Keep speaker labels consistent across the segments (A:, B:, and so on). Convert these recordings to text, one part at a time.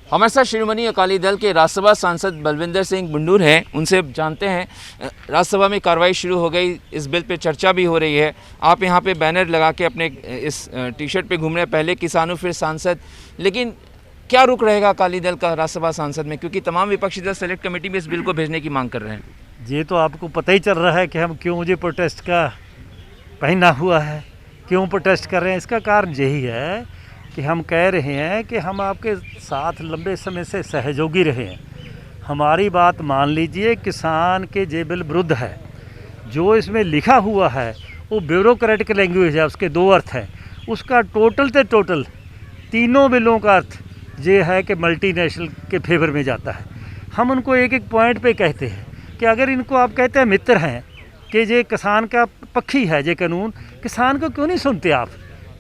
A: हमारे साथ शिरोमणि अकाली दल के राज्यसभा सांसद बलविंदर सिंह बुंडूर हैं, उनसे जानते हैं। राज्यसभा में कार्रवाई शुरू हो गई, इस बिल पे चर्चा भी हो रही है। आप यहाँ पे बैनर लगा के अपने इस टी शर्ट पे घूम रहे हैं, पहले किसानों फिर सांसद, लेकिन क्या रुख रहेगा अकाली दल का राज्यसभा सांसद में, क्योंकि तमाम विपक्षी दल सेलेक्ट कमेटी में इस बिल को भेजने की मांग कर रहे हैं।
B: ये तो आपको पता ही चल रहा है कि हम क्यों मुझे प्रोटेस्ट का पहना हुआ है, क्यों प्रोटेस्ट कर रहे हैं। इसका कारण यही है कि हम कह रहे हैं कि हम आपके साथ लंबे समय से सहयोगी रहे हैं। हमारी बात मान लीजिए, किसान के ये बिल विरुद्ध है। जो इसमें लिखा हुआ है वो ब्यूरोक्रेटिक लैंग्वेज है, उसके दो अर्थ हैं। उसका टोटल तीनों बिलों का अर्थ ये है कि मल्टीनेशनल के फेवर में जाता है। हम उनको एक एक पॉइंट पे कहते हैं कि अगर इनको आप कहते हैं मित्र हैं कि ये किसान का पक्षी है ये कानून, किसान को क्यों नहीं सुनते आप?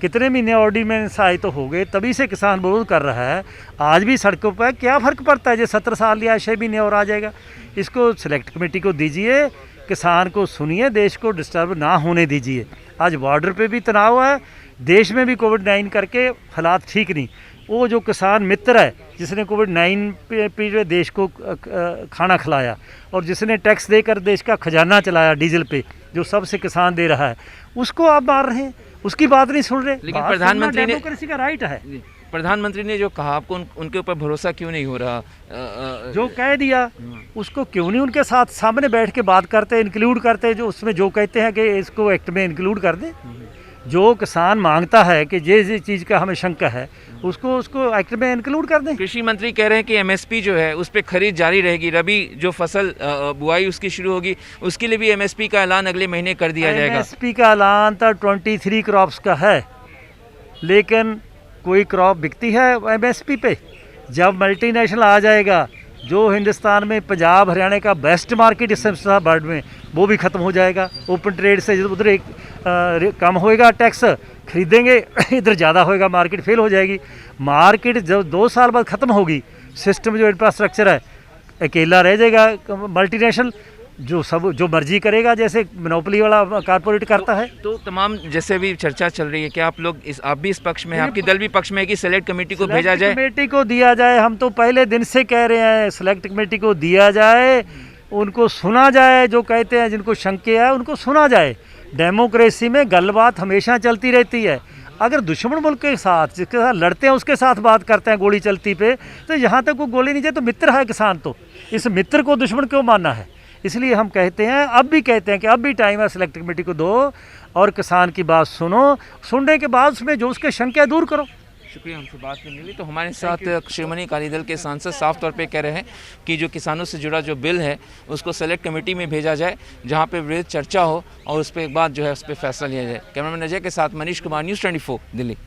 B: कितने महीने ऑर्डिनेंस आए तो हो गए, तभी से किसान विरोध कर रहा है। आज भी सड़कों पर क्या फ़र्क पड़ता है? जो 17 साल या 6 महीने और आ जाएगा। इसको सेलेक्ट कमेटी को दीजिए, किसान को सुनिए, देश को डिस्टर्ब ना होने दीजिए। आज बॉर्डर पे भी तनाव है, देश में भी कोविड-19 करके हालात ठीक नहीं। वो जो किसान मित्र है जिसने कोविड-19 पे देश को खाना खिलाया और जिसने टैक्स देकर देश का खजाना चलाया डीजल पे, जो सबसे किसान दे रहा है, उसको आप मार रहे हैं, उसकी बात नहीं सुन रहे।
A: लेकिन प्रधानमंत्री ने,
B: डेमोक्रेसी का राइट है।
A: प्रधानमंत्री ने जो कहा, आपको उनके ऊपर भरोसा क्यों नहीं हो रहा?
B: जो कह दिया उसको क्यों नहीं उनके साथ सामने बैठ के बात करते, इंक्लूड करते, जो उसमें जो कहते हैं कि इसको एक्ट में इंक्लूड कर दे। जो किसान मांगता है कि ये चीज़ का हमें शंका है, उसको एक्ट में इंक्लूड कर दें।
A: कृषि मंत्री कह रहे हैं कि एमएसपी जो है उस पर खरीद जारी रहेगी। रबी जो फसल बुआई उसकी शुरू होगी, उसके लिए भी एमएसपी का ऐलान अगले महीने कर दिया जाएगा।
B: एमएसपी का ऐलान तो 23 क्रॉप्स का है, लेकिन कोई क्रॉप बिकती है एमएसपी पे? जब मल्टीनेशनल आ जाएगा, जो हिंदुस्तान में पंजाब हरियाणा का बेस्ट मार्केट इस वर्ल्ड में, वो भी ख़त्म हो जाएगा। ओपन ट्रेड से उधर एक कम होएगा टैक्स, खरीदेंगे, इधर ज़्यादा होएगा, मार्केट फेल हो जाएगी। मार्केट जब 2 साल बाद ख़त्म होगी, सिस्टम जो इंफ्रास्ट्रक्चर है अकेला रह जाएगा। मल्टीनेशनल जो मर्जी करेगा, जैसे मोनोपोली वाला कारपोरेट करता है।
A: तो तमाम जैसे भी चर्चा चल रही है, क्या आप भी इस पक्ष में, आपकी दल भी पक्ष में है कि सेलेक्ट कमेटी को भेजा जाए?
B: कमेटी को दिया जाए। हम तो पहले दिन से कह रहे हैं सेलेक्ट कमेटी को दिया जाए, उनको सुना जाए। जो कहते हैं, जिनको शंके है उनको सुना जाए। डेमोक्रेसी में गलबात हमेशा चलती रहती है। अगर दुश्मन मुल्क के साथ, जिसके साथ लड़ते हैं, उसके साथ बात करते हैं गोली चलती पे, तो यहाँ तक वो गोली नहीं जाए तो मित्र है किसान, तो इस मित्र को दुश्मन क्यों मानना है? इसलिए हम कहते हैं, अब भी कहते हैं कि अब भी टाइम है, सेलेक्ट कमेटी को दो और किसान की बात सुनो। सुनने के बाद उसमें जो उसके शंका दूर करो।
A: शुक्रिया हमसे बात करने के लिए। तो हमारे साथ शिरोमणि अकाली दल के सांसद साफ तौर पे कह रहे हैं कि जो किसानों से जुड़ा जो बिल है उसको सेलेक्ट कमेटी में भेजा जाए, जहां पे विस्तृत चर्चा हो और उस पर एक बात जो है उस पर फैसला लिया जाए। कैमरामैन अजय के साथ मनीष कुमार, न्यूज़ 24 दिल्ली।